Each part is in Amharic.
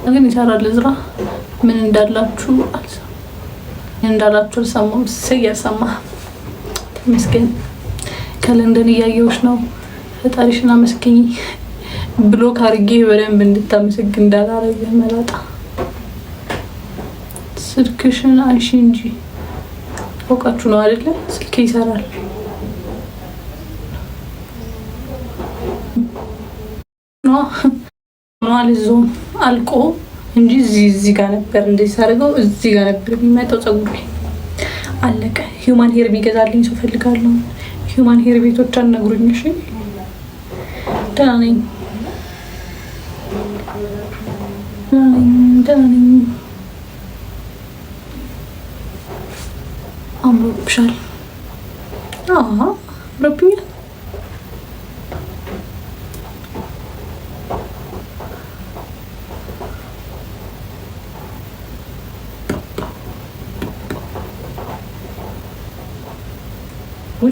ግን ይሰራል ዝራ ምን እንዳላችሁ አልሰማሁም። ሰያሰማ ተመስገን ከለንደን እያየሁሽ ነው። ፈጣሪሽን አመስግኝ። ብሎክ አድርጌ በደንብ እንድታመሰግን እንዳላረገ መላጣ ስልክሽን አንሺ እንጂ አውቃችሁ ነው አይደለ? ስልክ ይሰራል። አልዞም አልቆ እንጂ እዚህ ጋር ነበር እንደዚህ ሳደርገው እዚህ ጋር ነበር የሚመጣው ፀጉሬ። አለቀ። ሂውማን ሄር ቢገዛልኝ ሰው ፈልጋለሁ። ሂውማን ሄር ቤቶች አናግሩኝ። እሺ ደህና ነኝ። አምሮብሻል። አምሮብኛል።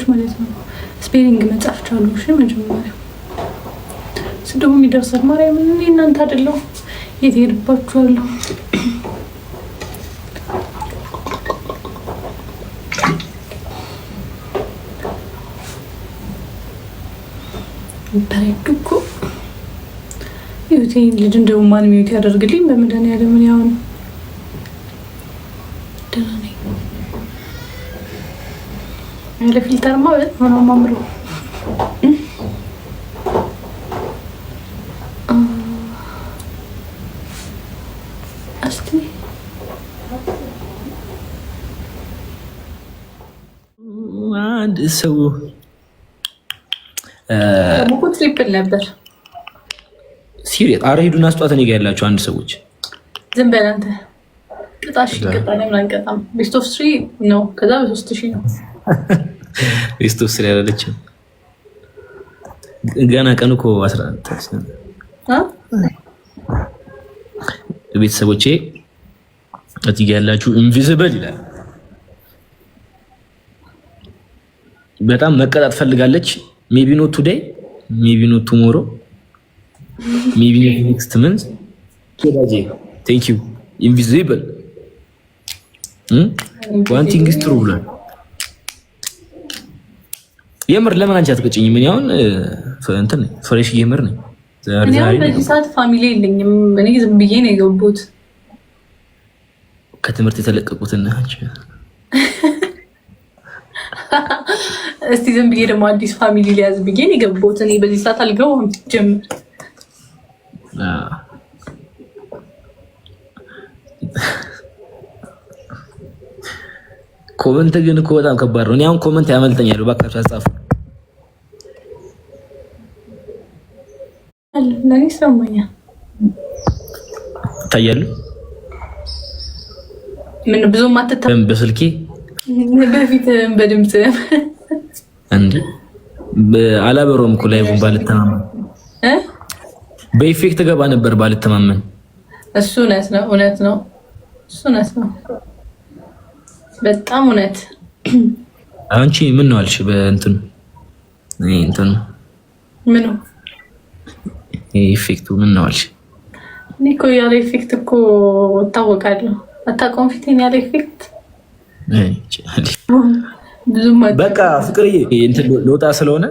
ማለት ነው። ስፔሊንግ መጻፍ ቻሉ። እሺ መጀመሪያ ስደው የሚደርሳል። ማርያም እኔ እናንተ አይደለሁ የት ሄድባችኋለሁ? በረዱኮ ይሁቴ ልጅ እንደው ማን ሚዩት ያደርግልኝ በመድኃኒዓለም ምን ያው ነው። ያለ ፊልተርማ በጣም ነው የማምረው። እስቲ አንድ ሰው ሙኩ ትሪፕል ነበር ሲሪየስ። ኧረ ሂዱና ስጧት። እኔ ጋር ያላችሁ አንድ ሰዎች ዝም በል አንተ። ቅጣሽ ቅጣኔ ምን አንቀጣም። ቤስት ኦፍ 3 ነው። ከዛ በ3000 ነው። ቤስት ኦፍ 3 ያላለችው ገና ቀኑ እኮ 14 ቤተሰቦቼ እዚህ ጋር ያላችሁ ኢንቪዚብል ይላል። በጣም መቀጣት ፈልጋለች። ሜቢ ኖት ቱዴይ ሜቢ ኖት ቱሞሮ ሜቢ ኖት ኔክስት መንዝ ቶዳጄ ቴንክ ዩ ኢንቪዚብል ዋን ቲንግ ኢዝ ትሩ ብሏል። የምር ለምን አንቺ አትቀጭኝ? ምን ያውን እንትን ፍሬሽ ጌመር ነኝ። ዛሬ በዚህ ሰዓት ፋሚሊ የለኝም። እኔ ዝም ብዬ ነው የገቡት ከትምህርት የተለቀቁትና አንቺ እስቲ ዝም ብዬ ደግሞ አዲስ ፋሚሊ ሊያዝ ብዬ ነው የገቡት። እኔ በዚህ ሰዓት አልገባም ጀምር። ኮመንት ግን እኮ በጣም ከባድ ነው። እኔ አሁን ኮመንት ያመልጠኛል። እባካችሁ አጻፉ። ለኔ ሰማኛል ታያሉ። ምን ብዙም አትተም በስልኬ በፊት በድምጽ እንዴ አላበሮም እኮ ላይቭን ባልተማመን በኢፌክት ገባ ነበር ባልተማመን። እሱ እውነት ነው። እሱ እውነት ነው። በጣም እውነት። አንቺ ምን ነው አልሽ? በእንትኑ ምኑ ኢፌክቱ ምን ነው አልሽ? እኔ እኮ ያለ ኢፌክት እኮ እታወቃለሁ። አታውቀውም ፊቴን ያለ ኢፌክት ብዙም በቃ ፍቅር እንትን ለውጣ ስለሆነ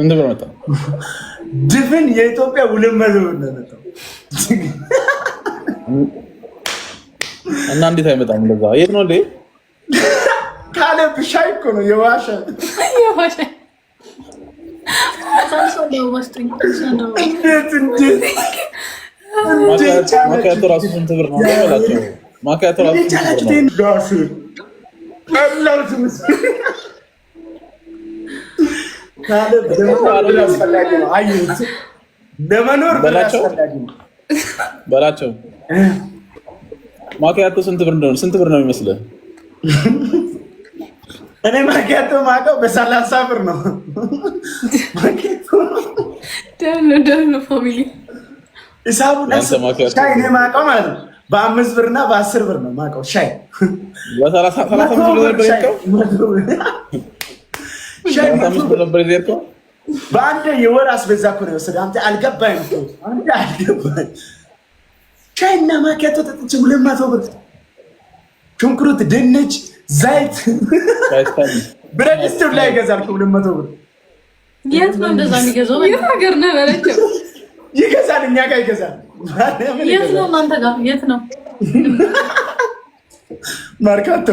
እንደ በመጣ ድፍን የኢትዮጵያ ውልመሉ ነው እና እንዴት አይመጣም? እንደዛ የት ነው እንዴ? ካለ ብሻይ እኮ ነው የዋሸ ማካያቶ ራሱ ስንት ብር ነው በላቸው። ማካያቶ ራሱ ስንት ብር ነው? ለመኖር በላቸው። ማካያቶ ስንት ብር ነው የሚመስልህ? እኔ ማካያቶ ማውቀው በ30 ብር ነው። ደህና ፋሚሊ ሂሳቡን ሻይ እኔ ማውቀው ማለት ነው በ5 ብር እና በ10 ብር ነው ማውቀው ሻይ። በ35 ብር ነበር የሄድከው? በአንድ የወር አስቤዛ እኮ ነው የወሰደ። አንተ አልገባኝ እኮ አንተ አልገባኝ። ሻይና ማኪያቶ ጠጥቼ 200 ብር ሽንኩርት፣ ድንች፣ ዘይት ብረት ድስት ላይ ይገዛል 200 ብር። የት ነው እንደዛ የሚገዛው? የት ሀገር ነው በለችው? ይገዛል፣ እኛ ጋር ይገዛል። የት ነው እናንተ ጋር? የት ነው? ማርካቶ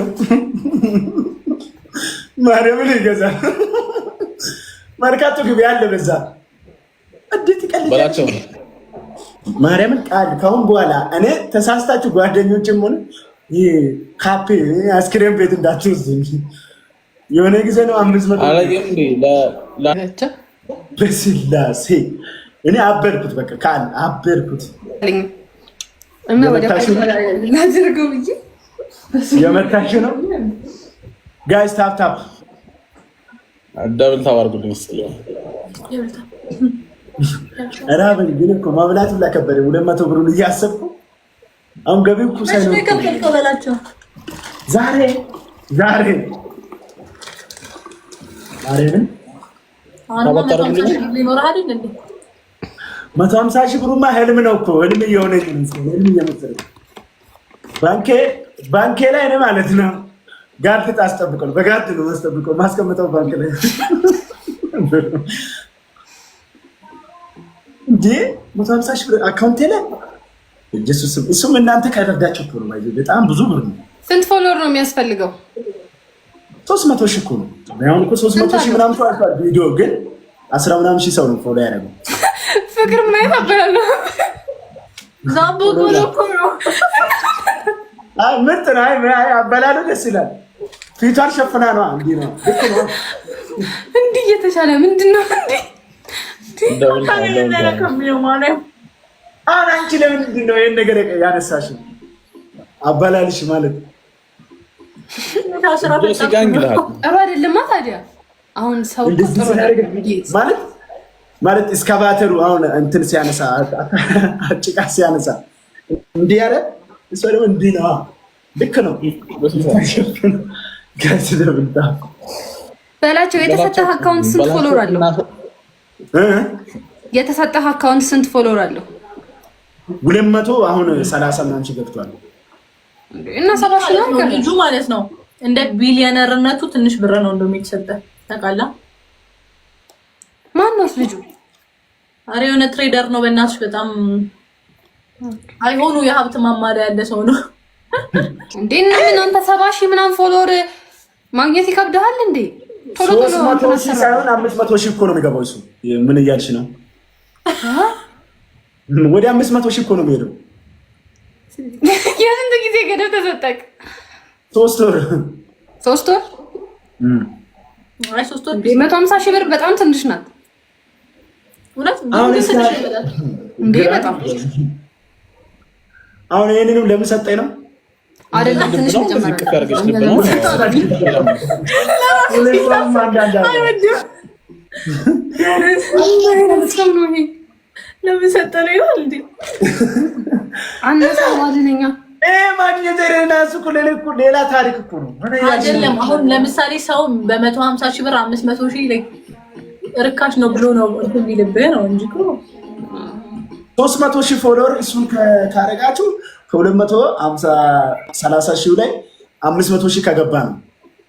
ማርያምን ይገዛል። ማርካቶ ግቢ ያለ በዛ እንዴት ይቀልዳቸው ማርያምን ቃል ካሁን በኋላ እኔ ተሳስታችሁ ጓደኞችም ሆነ ካፌ አስክሬም ቤት እንዳትወስዱኝ። የሆነ ጊዜ ነው 500 በስላሴ እኔ አበርኩት። በቃ ቃል አበርኩት እና ወደ ላድርገው ብዬ የመታሽ ነው ጋይስ። ታፕ ታፕ ደብል ታዋርጉልኝ እስኪ ራበኝ። ግን እኮ ማብላት ብላ ከበደ 200 ብሩን እያሰብኩ አሁን ገቢው እኮ ሳይሆን ዛሬ ምን 150 ሺህ ብሩማ ህልም ነው እኮ ህልም እየሆነኝ ነው። ህልም እየመሰለኝ ባንኬ ላይ ነው ማለት ነው። ጋርድ ታስጠብቀው በጋርድ ነው ማስጠብቀው ማስቀመጠው ባንክ ላይ እንዴ 150 ሺህ ብር አካውንቴ ላይ ኢየሱስ። እሱም እናንተ ካደረጋችሁ እኮ ነው ማለት በጣም ብዙ ብር ነው። ስንት ፎሎወር ነው የሚያስፈልገው? 300 ሺህ እኮ ነው። አሁን እኮ 300 ሺህ ምናምን ተዋልቷል። ቪዲዮ ግን 10 ምናምን ሺህ ሰው ነው ፎሎ ያደረገው። ፍቅር ምን አይነት አበላል ነው ዛምቦ ጎሎኮ ነው። ምርጥ ነው። አይ አበላሉ ደስ ይላል። ፊቷን ሸፍና ነው እንዴ ነው እንዴ እየተሻለ ምንድነው እንዴ አሁን አንቺ ለምንድን ነው ይሄን ነገር ያነሳሽ? አበላልሽ ማለት ጥሩ አይደለም ታዲያ። አሁን ሰው ማለት እስካቫተሩ አሁን እንትን ሲያነሳ ጭቃ ሲያነሳ እንዲህ ያለ እሷ ደግሞ እንዲህ ነው። ልክ ነው በላቸው። የተሰጠህ አካውንት ስንት ፎሎወር አለው? የተሰጠህ አካውንት ስንት ፎሎወር አለው? 200 አሁን 30 ምናምን ሺህ ገብቷል። እና 70 ሺህ ነው ልጁ ማለት ነው። እንደ ቢሊዮነርነቱ ትንሽ ብር ነው እንደሚሰጠ ታውቃለህ። ማን ነው ልጁ? አሬ የሆነ ትሬደር ነው። በእናትሽ በጣም አይሆኑ የሀብት ማማሪያ ያለ ሰው ነው እንዴ። ምን አንተ 70 ሺህ ምናምን ፎሎወር ማግኘት ይከብዳል እንዴ? ቶሎ 300 ሺህ ሳይሆን 500 ሺህ እኮ ነው የሚገባው። እሱ ምን እያልሽ ነው? ወደ 500 ሺህ እኮ ነው የሚሄደው። የስንት ጊዜ ገደብ ተሰጠቅ? 3 ወር 3 ወር አይ 3 ወር 150 ሺህ ብር በጣም ትንሽ ናት። እውነት እንዴ በጣም አሁን ይሄንንም ለምን ሰጠኝ ነው አይደለም። ትንሽ መጨመር ለምን ሰጠኝ ነው እንዴ? አነሳዋልኛ ሌላ ታሪክ እኮ ነው አይደለም። አሁን ለምሳሌ ሰው በ150 ሺህ ብር 500 ሺህ ላይ ርካሽ ነው ብሎ ነው የሚልብህ ነው እንጂ እኮ 300 ሺህ ፎሎወር እሱን ካረጋችሁ ከ250 ሺህ ላይ 500 ሺህ ከገባ ነው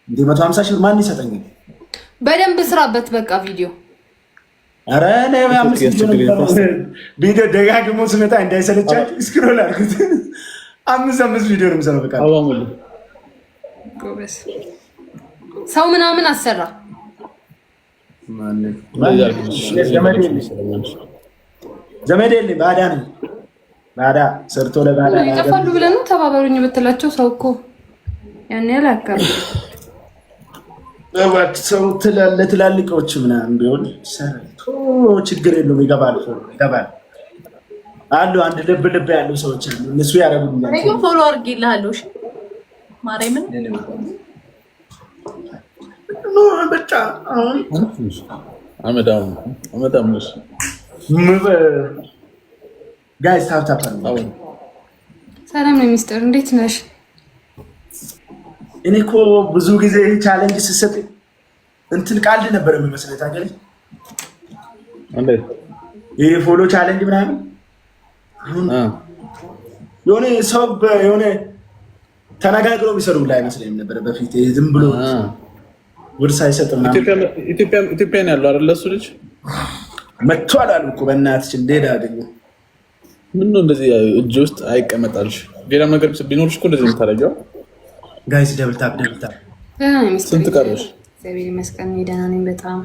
እንዴ 150 ሺህ ማን ይሰጠኛል? በደንብ ስራበት በቃ ቪዲዮ። አረ ቪዲዮ ደጋግሞ ስመጣ እንዳይሰለቻችሁ ስክሮል አድርጉት። 5 ቪዲዮ ነው የምሰራው። በቃ ጎበዝ ሰው ምናምን አሰራ ዘመድ የለኝ ባዳ ነኝ። ባዳ ሰርቶ ለባዳ ይጠፋሉ ብለህ ነው ተባበሩኝ ብትላቸው ሰው እኮ ያን ያህል አካባቢ ሰው ትላልቆች ምናምን ቢሆን ችግር የለውም። ይገባል አሉ አንድ ልብ ያሉ ሰዎች አሉ። እነሱ ያደርጉልኛል። እኔ ፎሎ አድርጌልሃለሁ። እሺ ማርያምን በቃ አሁን አመዳም ነሽ ጋይስ ታፕ ሰላም ነው ሚስጥር፣ እንዴት ነሽ? እኔ እኮ ብዙ ጊዜ ቻሌንጅ ስሰጥ እንትን ቃልድ ነበር የሚመስለው ታውቂያለሽ። ይሄ ፎሎ ቻሌንጅ ምናምን የሆነ ሰው የሆነ ተነጋግሮ ቢሰሩ ላይ አይመስለኝም ነበር በፊት። ዝም ብሎ ውርስ አይሰጥም ምናምን። ኢትዮጵያን ያለው አይደል? እሱ ልጅ መጥቷል አሉ እኮ በእናትሽ። እንዴት አገኘ? ምን ነው እንደዚህ እጅ ውስጥ አይቀመጣልሽ? ሌላም ነገር ቢኖርሽ እኮ እንደዚህ የምታደርጊው። ጋይስ ደብል ታፕ። ደህና ነኝ። ስንት ቀረሽ? እግዚአብሔር ይመስገን ደህና ነኝ በጣም